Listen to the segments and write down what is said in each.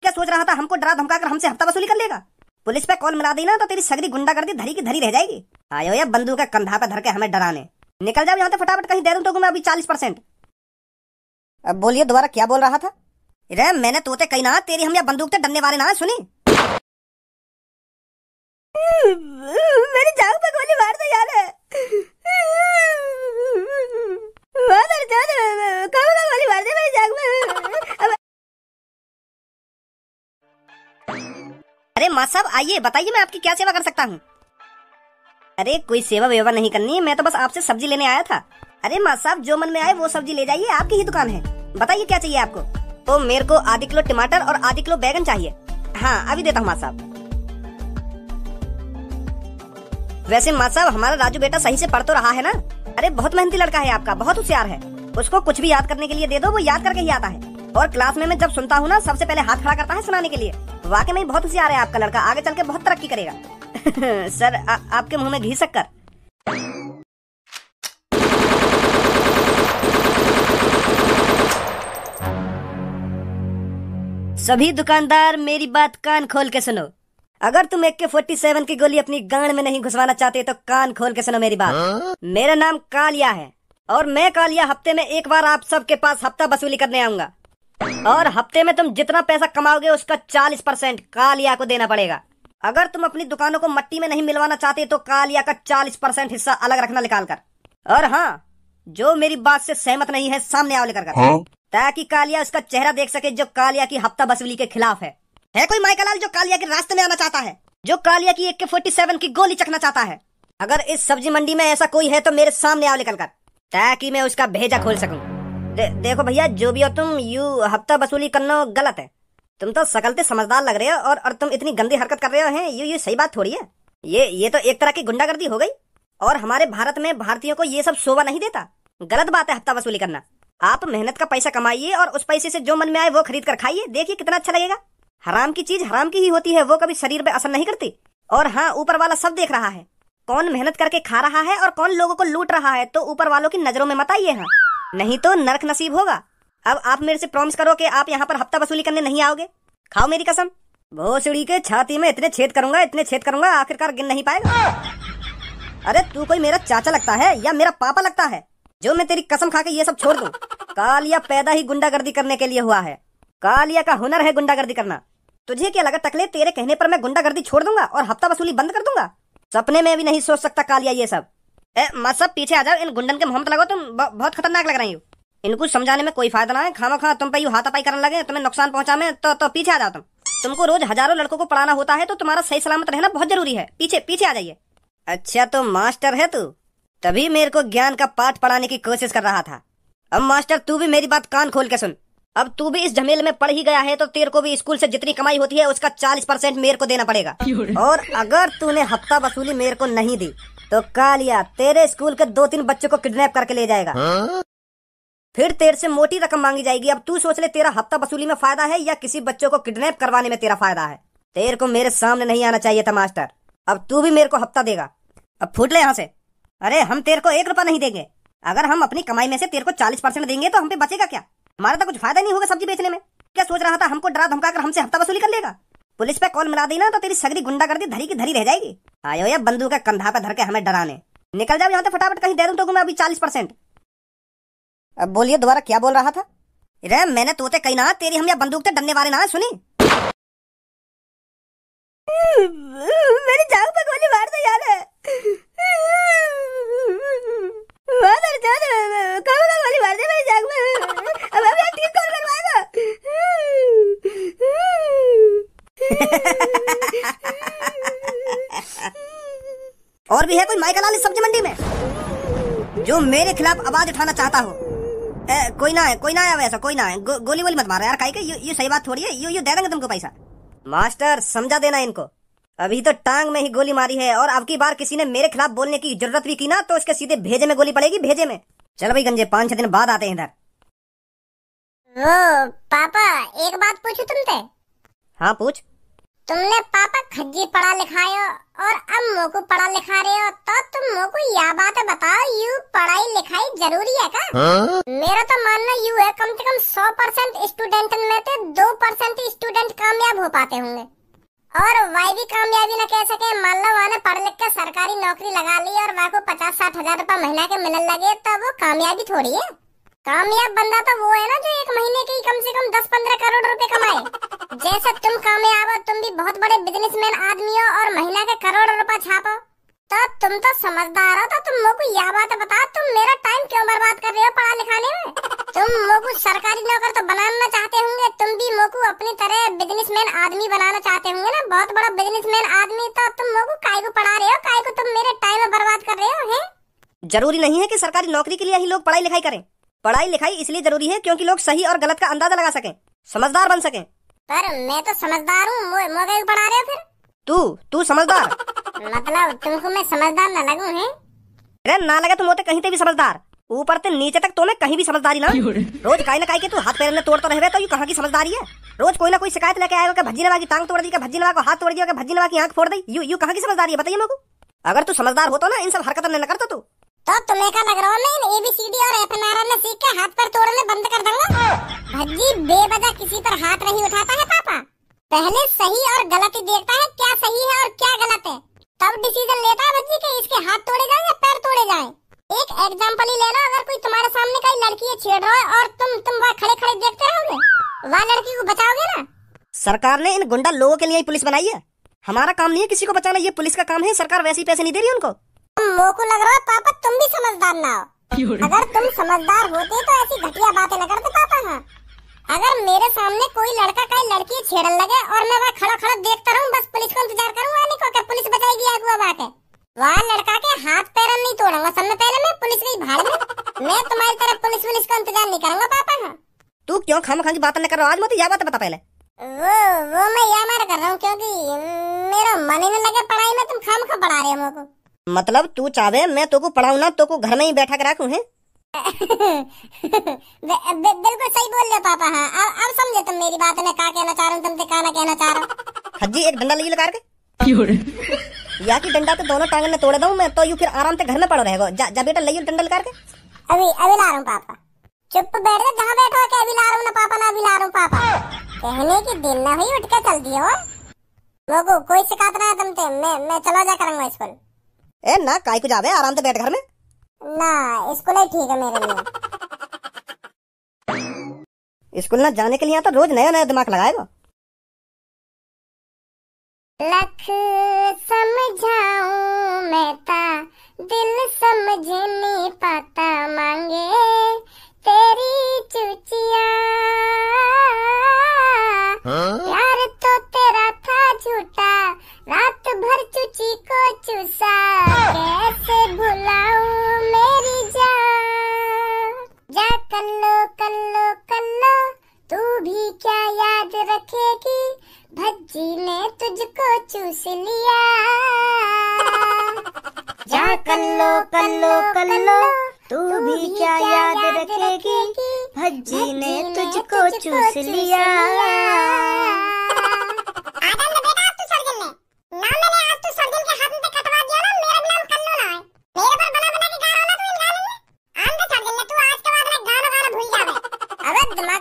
क्या सोच रहा था हमको डरा धमका कर हमसे हफ्ता वसूली कर लेगा? पुलिस पे कॉल मिला दी ना तो तेरी सगरी गुंडागर्दी धरी की धरी रह जाएगी। आयो या बंदूक का कंधा पे धर के हमें डराने। निकल जाओ यहाँ से फटाफट, कहीं दे दूं तो मैं अभी 40%। अब बोलिए दोबारा क्या बोल रहा था? रे मैंने तोते कही ना तेरी हम या बंदूक से डरने वाले ना सुनी। मेरी जान पे गोली मार दे यार। गोली मार दे मेरी जान में। अरे माँ साहब आइए, बताइए मैं आपकी क्या सेवा कर सकता हूँ? अरे कोई सेवा वेवा नहीं करनी, मैं तो बस आपसे सब्जी लेने आया था। अरे माँ साहब जो मन में आए वो सब्जी ले जाइए, आपकी ही दुकान है। बताइए क्या चाहिए आपको? तो मेरे को आधी किलो टमाटर और आधी किलो बैगन चाहिए। हाँ अभी देता हूँ माँ साहब। वैसे माँ साहब हमारा राजू बेटा सही से पढ़ तो रहा है ना? अरे बहुत मेहनती लड़का है आपका, बहुत होशियार है। उसको कुछ भी याद करने के लिए दे दो वो याद करके ही आता है। और क्लास में मैं जब सुनता हूँ ना सबसे पहले हाथ खड़ा करता है सुनाने के लिए। वाकई में बहुत होशियार है आपका लड़का, आगे चल के बहुत तरक्की करेगा। सर आपके मुंह में घी शक्कर। सभी दुकानदार मेरी बात कान खोल के सुनो। अगर तुम AK-47 की गोली अपनी गांड में नहीं घुसवाना चाहते तो कान खोल के सुनो मेरी बात। मेरा नाम कालिया है और मैं कालिया हफ्ते में एक बार आप सबके पास हफ्ता वसूली करने आऊंगा। और हफ्ते में तुम जितना पैसा कमाओगे उसका 40% कालिया को देना पड़ेगा। अगर तुम अपनी दुकानों को मट्टी में नहीं मिलवाना चाहते तो कालिया का 40% हिस्सा अलग रखना निकाल कर। और हाँ, जो मेरी बात से सहमत नहीं है सामने आओ लेकर कर, ताकि कालिया उसका चेहरा देख सके जो कालिया की हफ्ता वसूली के खिलाफ है। कोई माइकलाल जो कालिया के रास्ते में आना चाहता है, जो कालिया की AK-47 की गोली चखना चाहता है? अगर इस सब्जी मंडी में ऐसा कोई है तो मेरे सामने आओ निकल कर, ताकि मैं उसका भेजा खोल सकूं। देखो भैया जो भी हो तुम, यू हफ्ता वसूली करना गलत है। तुम तो सकलते समझदार लग रहे हो और तुम इतनी गंदी हरकत कर रहे हो हैं, ये सही बात थोड़ी है। ये तो एक तरह की गुंडागर्दी हो गई और हमारे भारत में भारतीयों को ये सब शोभा नहीं देता। गलत बात है हफ्ता वसूली करना। आप मेहनत का पैसा कमाइए और उस पैसे से जो मन में आए वो खरीद कर खाइए, देखिए कितना अच्छा लगेगा। हराम की चीज हराम की ही होती है, वो कभी शरीर पे असर नहीं करती। और हाँ, ऊपर वाला सब देख रहा है, कौन मेहनत करके खा रहा है और कौन लोगों को लूट रहा है। तो ऊपर वालों की नजरों में मत आइए, हाँ, नहीं तो नरक नसीब होगा। अब आप मेरे से प्रॉमिस करो कि आप यहाँ पर हफ्ता वसूली करने नहीं आओगे। खाओ मेरी कसम, भोसड़ी के छाती में इतने छेद करूंगा आखिरकार गिन नहीं पाएगा। अरे तू कोई मेरा चाचा लगता है या मेरा पापा लगता है जो मैं तेरी कसम खा के ये सब छोड़ दूं? कालिया पैदा ही गुंडागर्दी करने के लिए हुआ है। कालिया का हुनर है गुंडागर्दी करना। तुझे क्या लगा टकले, तेरे कहने पर मैं गुंडागर्दी छोड़ दूंगा और हफ्ता वसूली बंद कर दूंगा? सपने में भी नहीं सोच सकता कालिया ये सब। मत सब पीछे आ जाओ, इन गुंडन के मोहम्मत लगो, तुम बहुत खतरनाक लग रही हो। इनको समझाने में कोई फायदा ना है, खामा तुम पे यूं हाथापाई करने लगे, तुम्हें नुकसान पहुंचा में तो पीछे आ जाओ तुम। तुमको रोज हजारों लड़कों को पढ़ाना होता है तो तुम्हारा सही सलामत रहना बहुत जरूरी है। पीछे आ जाइए। अच्छा तो मास्टर है तू, तभी मेरे को ज्ञान का पाठ पढ़ाने की कोशिश कर रहा था। अब मास्टर तू भी मेरी बात कान खोल के सुन। अब तू भी इस झमेले में पढ़ ही गया है तो तेरे को भी स्कूल से जितनी कमाई होती है उसका 40% मेरे को देना पड़ेगा। और अगर तूने हफ्ता वसूली मेरे को नहीं दी तो कालिया तेरे स्कूल के 2-3 बच्चों को किडनैप करके ले जाएगा। फिर तेरे से मोटी रकम मांगी जाएगी। अब तू सोच ले, तेरा हफ्ता वसूली में फायदा है या किसी बच्चों को किडनैप करवाने में तेरा फायदा है? तेरे को मेरे सामने नहीं आना चाहिए था मास्टर। अब तू भी मेरे को हफ्ता देगा। अब फूट ले यहाँ से। अरे हम तेरे को 1 रुपया नहीं देंगे। अगर हम अपनी कमाई में से तेरे को 40% देंगे तो हम पे बचेगा क्या? हमारा तो कुछ फायदा नहीं होगा सब्जी बेचने में। क्या सोच रहा था हमको डरा धमका कर हमसे हफ्ता वसूली कर लेगा? पुलिस पे कॉल मिला दी ना तो तेरी सगरी गुंडागर्दी धरी की धरी रह जाएगी। आयो या बंदूक का कंधा पे धर के हमें डराने। निकल जाओ यहाँ से फटाफट, कहीं दे दूं तो मैं अभी 40%। अब बोलिए दोबारा क्या बोल रहा था? रे मैंने तोते कही ना तेरी हम या बंदूक से डरने वाले ना सुनी। मेरी जान पे गोली मार दे यार। गोली मार दे मेरी जान में। अब मैं ठीक कौन करवाएगा? और भी है कोई माइकलाल इस सब्जी मंडी में जो मेरे खिलाफ आवाज उठाना चाहता हो? कोई ना है वैसा, कोई ना है। गोली वोली मत मारो यार, काहे के ये सही बात थोड़ी है। यू दे देंगे तुमको पैसा। मास्टर समझा देना इनको, अभी तो टांग में ही गोली मारी है और अब की बार किसी ने मेरे खिलाफ बोलने की जरूरत भी की ना तो उसके सीधे भेजे में गोली पड़ेगी, भेजे में। चल भाई गंजे, 5-6 दिन बाद आते हैं इधर। वो पापा एक बात पूछूं तुमसे? हाँ पूछ। तुमने पापा खज्जी पढ़ा लिखाए हो और अब मोको पढ़ा लिखा रहे हो, तो तुम मोको यह बात बताओ, यू पढ़ाई लिखाई जरूरी है का? मेरा तो मानना यू है, कम से कम 100% स्टूडेंट में से 2% स्टूडेंट कामयाब हो पाते होंगे, और वह भी कामयाबी न कह सके। मान लो वहाँ पढ़ लिख कर सरकारी नौकरी लगा ली और वहाँ को 50-60 हजार रुपए महीना के मिलने लगे, तो वो कामयाबी थोड़ी है। कामयाब बंदा तो वो है ना जो एक महीने के कम से कम 10-15 करोड़ रुपए कमाए। जैसे तुम कामयाब हो, तुम भी बहुत बड़े बिजनेसमैन आदमी हो और महीना के करोड़ रुपए छापो, तो तुम तो समझदार हो। तो तुम मोको यह बात बताओ, तुम मेरा टाइम क्यों बर्बाद कर रहे हो पढ़ा लिखाने में? तुम मोको सरकारी नौकर तो बनाना चाहते होंगे, तुम भी मोको अपनी तरह बिजनेसमैन आदमी बनाना चाहते होंगे ना, बहुत बड़ा बिजनेसमैन आदमी। तो तुम मोको काय को पढ़ा रहे हो, काय को तुम मेरे टाइम बर्बाद कर रहे हो? हैं? जरूरी नहीं है कि सरकारी नौकरी के लिए ही लोग पढ़ाई लिखाई करें। पढ़ाई लिखाई इसलिए जरूरी है क्योंकि लोग सही और गलत का अंदाजा लगा सकें, समझदार बन सकें। पर मैं तो समझदार हूँ, मोगे पढ़ा रहे हो फिर? तू समझदार मतलब तुमको मैं समझदार न लगूं? है अरे ना लगे तुम होते कहीं ते भी समझदार, ऊपर से नीचे तक तो मैं कहीं भी समझदारी ना। रोज काई ना काई के तू हाथ पैर में तोड़ता रहे तो ये कहाँ की समझदारी है? रोज कोई ना कोई शिकायत लेके आएगा कि भज्जी नवा की टांग तोड़ दी, भज्जी नवा को हाथ तोड़ दिया, भज्जी नवा की आंख फोड़ दी। यू कहाँ की समझदारी है बताइए मेरे को? अगर तू समझदार हो तो ना इन सब हरकत न करता तू। तो तुम्हें क्या लग रहा है मैं ABCD और FNR सीख के हाथ पर तोड़ने बंद कर दूंगा? भज्जी बेवजह किसी पर हाथ नहीं उठाता है पापा, पहले सही और गलत ही देखता है, क्या सही है और क्या गलत है, तब डिसीजन लेता है भज्जी कि इसके हाथ तोड़े जाए या पैर तोड़े जाए। एक एग्जाम्पल ही लेना, अगर कोई तुम्हारे सामने कोई लड़की छेड़ रहा है और तुम वहाँ खड़े खड़े देखते रहोगे, वहाँ लड़की को बचाओगे ना? सरकार ने इन गुंडा लोगों के लिए ही पुलिस बनाई है, हमारा काम नहीं है किसी को बचाना, ये पुलिस का काम है। सरकार वैसे ही पैसे नहीं दे रही उनको। मोको लग रहा है पापा तुम भी समझदार ना हो। अगर तुम समझदार होते तो ऐसी घटिया बातें न करते पापा। हाँ, अगर मेरे सामने कोई लड़का कोई लड़की छेड़ने लगे और मैं वहाँ खड़ा खड़ा देखता रहूं, बस पुलिस को इंतजार करूं आने को, क्या पुलिस बचाएगी आगुआ बात है? वहाँ लड़का के हाथ पैर नहीं तोड़ूंगा, सबसे पहले मैं पुलिस की भाड़ में। मैं तुम्हारी तरह पुलिस का इंतजार नहीं करूंगा पापा। हाँ, तू क्यों खामखा की बात न कर रहा? आज मुझे यह बात बता पहले। वो मैं यह मार कर रहा हूँ क्योंकि मेरा मन ही न लगे पढ़ाई में, तुम खामखा पढ़ा रहे हो मेरे को। मतलब तू चाहे मैं तो को पढ़ाऊं ना, तो को घर में ही बैठा कर रखूं? है बिल्कुल सही बोल रहे हो पापा। हाँ, अब समझे तुम मेरी बात में क्या कहना चाह रहा हूँ, तुमसे क्या कहना चाह रहा हूँ। हज्जी एक डंडा ले लगा के या की डंडा तो दोनों टांगन ने तोड़ दूं मैं, तो यू फिर आराम से घर में पड़ो रहेगा। जा बेटा ले डंडा लगा के। अभी ला रहा हूँ पापा, चुप बैठ जा जहाँ बैठो हो। अभी ला रहा हूँ ना पापा, ना अभी ला रहा हूँ पापा। कहने की दिन ना हुई उठ के चल दिए हो। लोगों कोई शिकायत ना है तुमसे, मैं चला जा करूँगा स्कूल। ए ना काय को जावे, आराम से बैठ घर में ना, स्कूल ही ठीक है मेरे लिए। स्कूल ना जाने के लिए तो रोज नया नया दिमाग लगाएगा। लख समझाऊं मैं ता दिल समझ नहीं पाता, मांगे तेरी चुचिया। यार तो तेरा था झूठा, रात भर चुची को चूसा, कैसे भुलाऊं मेरी जान। जा कल्लो तू भी क्या याद रखेगी, भज्जी ने तुझको चूस लिया। जा कल्लो तू भी क्या याद रखेगी, भज्जी ने तुझको चूस लिया।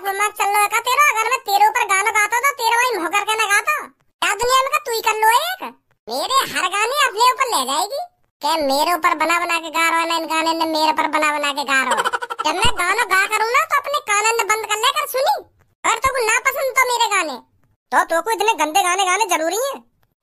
दिमाग चल रहा है तेरा? अगर मैं तेरे ऊपर गाना गाता तो तेरे भाई भौकर के ना गाता, क्या दुनिया में का तू ही कर लो एक? मेरे हर गाने अपने ऊपर ले जाएगी, क्या मेरे ऊपर बना के गा रहा है ना, इन गाने ने मेरे पर बना के गा रहा है। जब मैं गाना गा करूँ ना तो अपने कानन ने बंद कर लेकर सुनी, और तो ना पसंद तो मेरे गाने तो को इतने गंदे गाने गाने जरूरी है?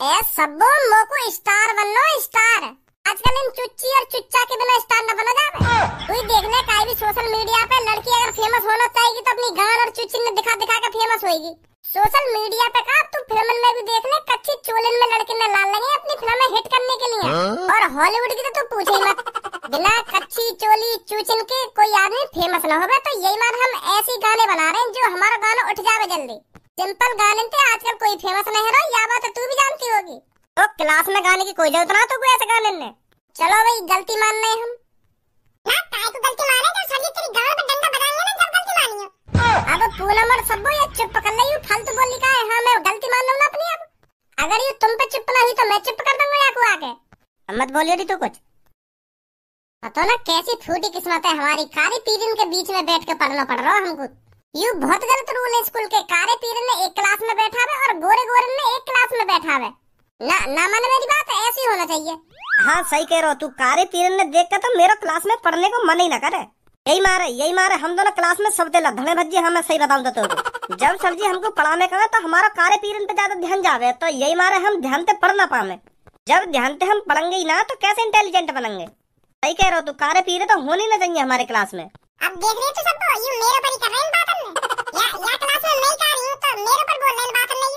ए सबो मोको स्टार बनना, स्टार। आजकल इन चुच्ची और चुच्चा के बिना स्टार न बना जावे। कोई देखने का भी सोशल मीडिया पे लड़की अगर फेमस होना चाहेगी तो अपनी गान और चुच्ची ने दिखा के फेमस होएगी। सोशल मीडिया पे का तू फिल्म में भी देख ले, कच्ची चोलन में लड़के ने लाल लगे अपनी फिल्म हिट करने के लिए। और हॉलीवुड की तो तू पूछे ही मत, बिना कच्ची चोली चूचन के कोई आदमी फेमस न होवे। तो यही मान हम ऐसे गाने बना रहे हैं जो हमारा गाना उठ जावे जल्दी। सिंपल गाने थे आजकल कोई फेमस नहीं रहा, यह बात तू भी जानती होगी। तो क्लास में गाने की कोई जरूरत ना तो कोई ऐसे गाने ने। चलो भाई गलती मान रहे हम ना, काय को गलती माने तो साली तेरी गाल पे डंडा बजाएंगे ना जब गलती मानी हो। अब पूनम और सबो ये चुप कर ले, यू फालतू बोली का है। हाँ मैं गलती मान लूं ना अपनी। अब अगर ये तुम पे चुप ना हुई तो मैं चुप कर दूंगा या को आके। मत बोलियो दी तू कुछ। तो ना कैसी फूटी किस्मत है हमारी, कारी पीरियड के बीच में बैठ के पढ़ना पड़ रहा हमको। यू बहुत गलत रूल है स्कूल के, कारे पीरियड ने एक क्लास में बैठा है और गोरे गोरे ने एक क्लास में बैठा है। ना माने मेरी बात, ऐसी होना चाहिए। हाँ सही कह रहा हो तू, कारे पीरियड ने देख के तो मेरा क्लास में पढ़ने को मन ही ना करे। यही मारे हम दोनों क्लास में सब लधड़े भज्जी। हाँ मैं सही बताऊं तो जब सर जी हमको पढ़ाने का तो हमारा कारे पीरियड पे ज्यादा ध्यान जावे, तो यही मारे हम ध्यान से पढ़ ना पावे। जब ध्यान से हम पढ़ेंगे ही ना तो कैसे इंटेलिजेंट बनेंगे। सही कह रहे हो तू, कारे पीरियड तो होने ना चाहिए हमारे क्लास में। अब देख रहे तो सबको यू मेरे ऊपर ही कर रहे हैं बात करने। या क्लास में नहीं कर रही हूं तो मेरे ऊपर बोल रहे हैं बात करने।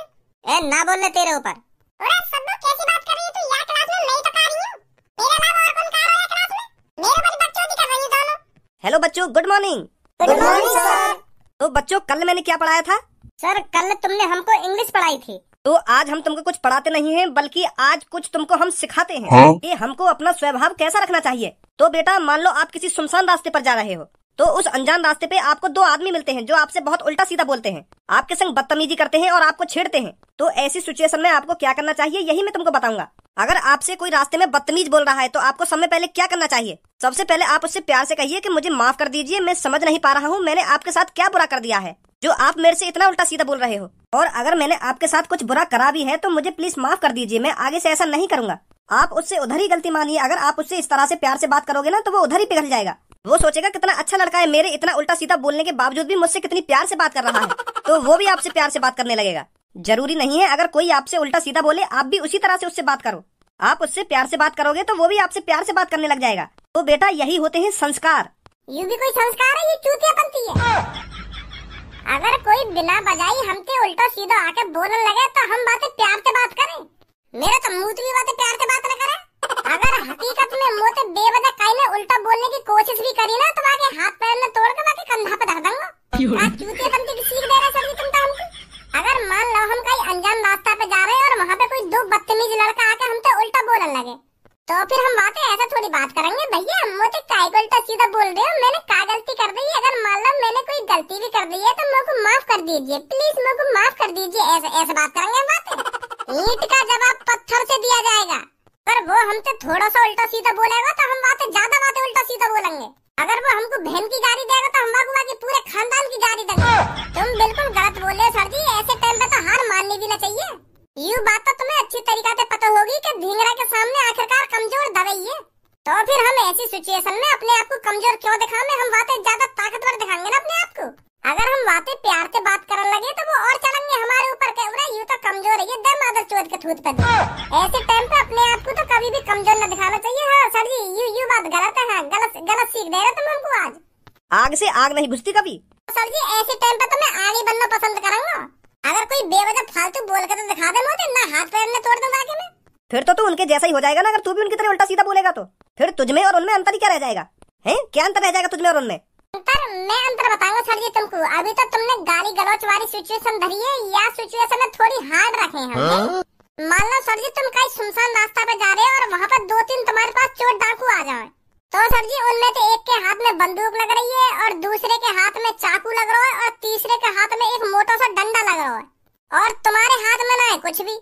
ए ना बोलने तेरे ऊपर। अरे सबको कैसी बात कर रही है तू, या क्लास में नहीं तो कर रही हूं। मेरे अलावा और कौन कर रहा है क्लास में? मेरे ऊपर बच्चों की कर रही है दोनों। हेलो बच्चों, good morning. Good morning sir. तो बच्चों कल मैंने क्या पढ़ाया था? सर कल तुमने हमको इंग्लिश पढ़ाई थी। तो आज हम तुमको कुछ पढ़ाते नहीं हैं, बल्कि आज कुछ तुमको हम सिखाते हैं कि हमको अपना स्वभाव कैसा रखना चाहिए। तो बेटा मान लो आप किसी सुनसान रास्ते पर जा रहे हो, तो उस अनजान रास्ते पे आपको दो आदमी मिलते हैं जो आपसे बहुत उल्टा सीधा बोलते हैं, आपके संग बदतमीजी करते हैं और आपको छेड़ते हैं। तो ऐसी सिचुएशन में आपको क्या करना चाहिए यही मैं तुमको बताऊंगा। अगर आपसे कोई रास्ते में बदतमीज बोल रहा है तो आपको सबसे पहले क्या करना चाहिए? सबसे पहले आप उससे प्यार से कहिए कि मुझे माफ कर दीजिए, मैं समझ नहीं पा रहा हूँ मैंने आपके साथ क्या बुरा कर दिया है जो आप मेरे से इतना उल्टा सीधा बोल रहे हो। और अगर मैंने आपके साथ कुछ बुरा करा भी है तो मुझे प्लीज माफ कर दीजिए, मैं आगे से ऐसा नहीं करूंगा। आप उससे उधर ही गलती मानिए। अगर आप उससे इस तरह से प्यार से बात करोगे ना तो वो उधर ही पिघल जाएगा। वो सोचेगा कितना अच्छा लड़का है, मेरे इतना उल्टा सीधा बोलने के बावजूद भी मुझसे कितनी प्यार से बात कर रहा है, तो वो भी आपसे प्यार से बात करने लगेगा। जरूरी नहीं है अगर कोई आपसे उल्टा सीधा बोले आप भी उसी तरह से उससे बात करो। आप उससे प्यार से बात करोगे तो वो भी आपसे प्यार से बात करने लग जाएगा। तो बेटा यही होते हैं संस्कार। ये भी कोई संस्कार है? ये चूतियापंती है। अगर कोई बिना बजाई हमसे उल्टा सीधा आके बोलने लगे तो हम बातें प्यार से बात करें। मेरा तो मुंह भी बातें प्यार से बात न करे। अगर हकीकत में मुंह से बेवजह कहीं ने उल्टा बोलने की कोशिश भी करी ना तो आगे हाथ पैर में तोड़ के बाकी कंधा पे धर दूंगा। चूतियापंती की सीख दे रहे सर जी तुम तो हमको। अगर मान लो हम कहीं अनजान रास्ता पे जा रहे हैं और वहाँ पे कोई दो बदतमीज लड़का आके हमसे उल्टा बोलने लगे तो फिर हम बातें ऐसा थोड़ी बात करेंगे। भैया मुझे काय को उल्टा सीधा बोल रहे हो, मैंने क्या गलती कर दी? अगर मान लो मैंने कोई गलती भी कर दी है तो मेरे को माफ कर दीजिए, प्लीज मेरे को माफ कर दीजिए। ऐसे बात करेंगे हम बातें। ईंट का जवाब पत्थर से दिया जाएगा, पर वो हमसे थोड़ा सा उल्टा सीधा बोलेगा तो हम ज्यादा बातें उल्टा सीधा बोलेंगे। अगर वो हमको बहन की गाड़ी देगा तो हम बाकी पूरे खानदान की गाड़ी देंगे। तुम बिल्कुल गलत बोल रहे हो सर जी, ऐसे टाइम पे तो हार माननी भी ना चाहिए। यू बात तो तुम्हें अच्छी तरीका से पता होगी कि ढींगरा के सामने आखिरकार कमजोर दवाई है। तो फिर हम ऐसी सिचुएशन में अपने आप को कमजोर क्यों दिखाएं? हम बातें ज्यादा ताकतवर दिखाएंगे ना अपने आप को। अगर हम बातें प्यार से बात करने लगे तो वो और चलेंगे हमारे ऊपर के यू तो कमजोर है, ये दे मादर चोद के थूत पे दे। ऐसे टाइम पे अपने आप को तो कभी भी कमजोर न दिखाना चाहिए। हाँ सर जी यू बात गलत है। गलत सीख दे रहे तुम हमको आज। आग से आग नहीं बुझती कभी। सर जी ऐसे टाइम पे तो मैं आगे बनना पसंद करूंगा। अगर कोई बेवजह फालतू बोल कर तो दिखा दे मुझे, ना हाथ पैर में तोड़ दूं बाकी में। फिर तो तू उनके जैसा ही हो जाएगा ना। अगर तू भी उनकी तरह उल्टा सीधा बोलेगा तो फिर तुझमें और उनमें अंतर ही क्या रह जाएगा? हैं क्या अंतर रह जाएगा तुझमें और उनमें? अंतर बताऊंगा सर जी तुमको। अभी तो तुमने गाली गलौच वाली सिचुएशन धरी है या सिचुएशन थोड़ी हार्ड रखे हैं। मान लो सर जी तुम कहीं सुनसान रास्ता पे जा रहे हो और वहाँ पर दो तीन तुम्हारे पास चोर डाकू आ जाए, तो सर जी उनमें से एक के हाथ में बंदूक लग रही है और दूसरे के हाथ में चाकू लग रहा है और तीसरे के हाथ में एक मोटा सा डंडा लग रहा है और तुम्हारे हाथ में ना है कुछ भी।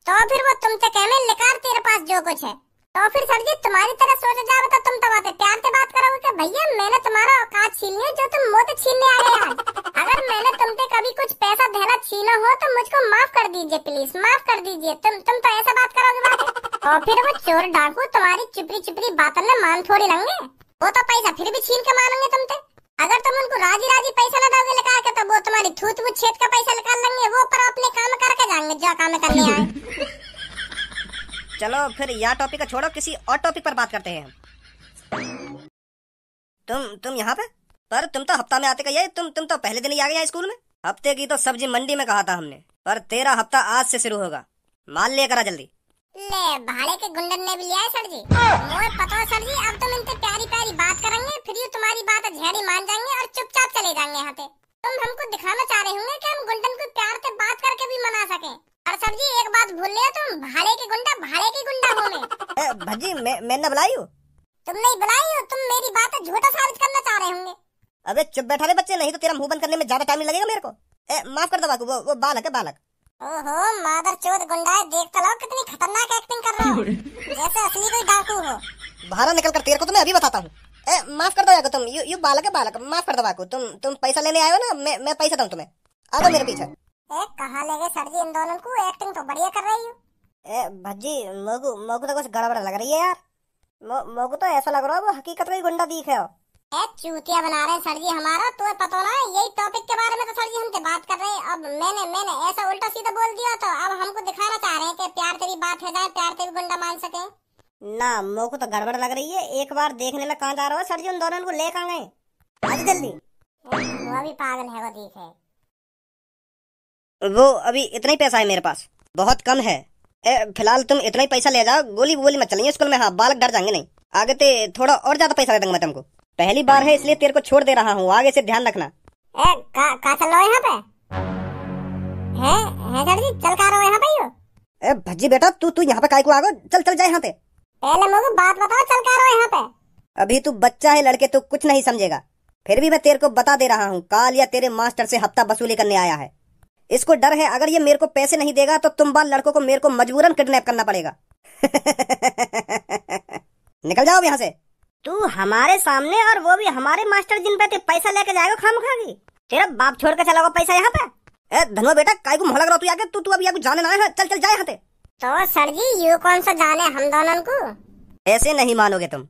तो फिर वो तुमसे कहने निकाल तेरे पास जो कुछ है। तो फिर सर जी तुम्हारी तरह सोचा जाए तो तुम तो बातें प्यार से बात करोगे कि भैया मैंने तुम्हारा औकात छीन लिया जो तुम मुझसे छीनने आ गए आज। अगर मैंने तुमसे कभी कुछ पैसा देना छीना हो तो मुझको माफ कर दीजिए, प्लीज माफ कर दीजिए। तुम तो ऐसा बात करोगे बातें। और फिर वो चोर डाकू तुम्हारी चिपरी बातों में मान थोड़ी लेंगे। वो तो पैसा फिर भी छीन के मानेंगे तुमसे। अगर तुम उनको राजी पैसा न दोगे निकाल के तो वो तुम्हारी थूत छेद का पैसा निकाल लेंगे। वो पर अपने काम करके जाएंगे जो काम करने आए। चलो फिर यह टॉपिक छोड़ो, किसी और टॉपिक पर बात करते हैं हम। तुम यहाँ पे? पर तुम तो हफ्ता में आते कहिए। तुम तो पहले दिन ही आ गए स्कूल में। हफ्ते की तो सब्जी मंडी में कहा था हमने, पर तेरा हफ्ता आज से शुरू होगा। माल लेकर आ जल्दी। ले भाड़े के गुंडन ने भी लिया है सर जी। मोर पता सर जी अब तुम इनसे प्यारी बात करेंगे फिर तुम्हारी बात झेड़ी मान जाएंगे और चुपचाप चले जाएंगे यहाँ पे। तुम हमको दिखाना चाह रहे होंगे कि हम गुंडन को प्यार से बात करके भी मना सके। और सर जी एक बात भूल रहे हो, तुम भाड़े की गुंडा हो मैं। भज्जी मैं न बुलाई हूँ। तुम नहीं बुलाई हो, तुम मेरी बात झूठा साबित करना चाह रहे होंगे। अबे चुप बैठा रे बच्चे, नहीं तो तेरा मुंह बंद करने में ज्यादा टाइम लगेगा मेरे को। माफ कर दो बाकू, वो बालक है बालक। ओहो मादर चोद गुंडा है, देख तो लो कितनी खतरनाक एक्टिंग कर रहा हो, जैसे असली कोई डाकू हो। बाहर निकल कर, तेरे को तो मैं अभी बताता हूँ। माफ कर दो याको, तुम यू बालक है बालक, माफ कर दो बाकू। तुम पैसा लेने आए हो ना, मैं पैसा दूं तुम्हें, आ जाओ मेरे पीछे। कहाँ ले गए सर जी इन दोनों को, एक्टिंग तो बढ़िया कर रही हो। भज्जी मोगू तो कुछ गड़बड़ लग रही है यार। मोगू तो ऐसा लग रहा है वो हकीकत का ही गुंडा दिखे हो। चूतिया बना रहे हैं सर जी हमारा, तुम्हें पता ना है यही टॉपिक के बारे में तो सर जी हमसे बात कर रहे हैं। अब मैंने ऐसा उल्टा सीधा बोल दिया, तो अब हमको दिखाना चाह रहे हैं कि प्यार से भी बात हो जाए, प्यार से भी गुंडा मान सके। ना मोगू तो गड़बड़ लग रही है, एक बार देखने में कहाँ जा रहा हो सर जी, उन दोनों को ले कहाँ गए, आज जल्दी। वो भी पागल है, वो दिखे। वो अभी इतना ही पैसा है मेरे पास, बहुत कम है। फिलहाल तुम इतना ही पैसा ले जाओ, गोली वोली मत चलेंगे स्कूल में, हाँ बालक डर जाएंगे नहीं। आगे ते थोड़ा और ज्यादा पैसा दे दूंगा मैं तुमको, पहली बार है इसलिए तेरे को छोड़ दे रहा हूँ, आगे से ध्यान रखना। का चल रहा है यहाँ पे? है सर जी, चल का रहा है यहाँ पे यो? भज्जी बेटा तू यहाँ पे काय को आ गो, चल चल जाए यहाँ पे। पहले मुझे बात बताओ, चल का रहा है यहाँ पे? अभी तू बच्चा है लड़के, तू कुछ नहीं समझेगा, फिर भी मैं तेरे को बता दे रहा हूँ, कालिया तेरे मास्टर से हफ्ता वसूली करने आया है। इसको डर है अगर ये मेरे को पैसे नहीं देगा तो तुम बाल लड़कों को मेरे को मजबूरन किडनैप करना पड़ेगा। निकल जाओ यहाँ से। तू हमारे सामने, और वो भी हमारे मास्टर जिन पे पैसा लेके जाएगा खामखागी, तेरा बाप छोड़ के चला गया पैसा यहाँ पे। धनवा बेटा काय को मोह लग रहा तू आगे, तू अभी आगे जाने ना है, चल चल जाए यहाँ से। तो सर जी यू कौन सा जाने हम दोनों को? ऐसे नहीं मानोगे तुम।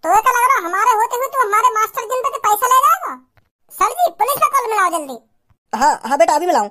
तो क्या लग रहा हमारे होते हुए तू हमारे मास्टर जिन पे पैसा ले जाएगा? सर जी पुलिस में कॉल मिलाओ जल्दी। हाँ बेटा अभी मिलाऊं।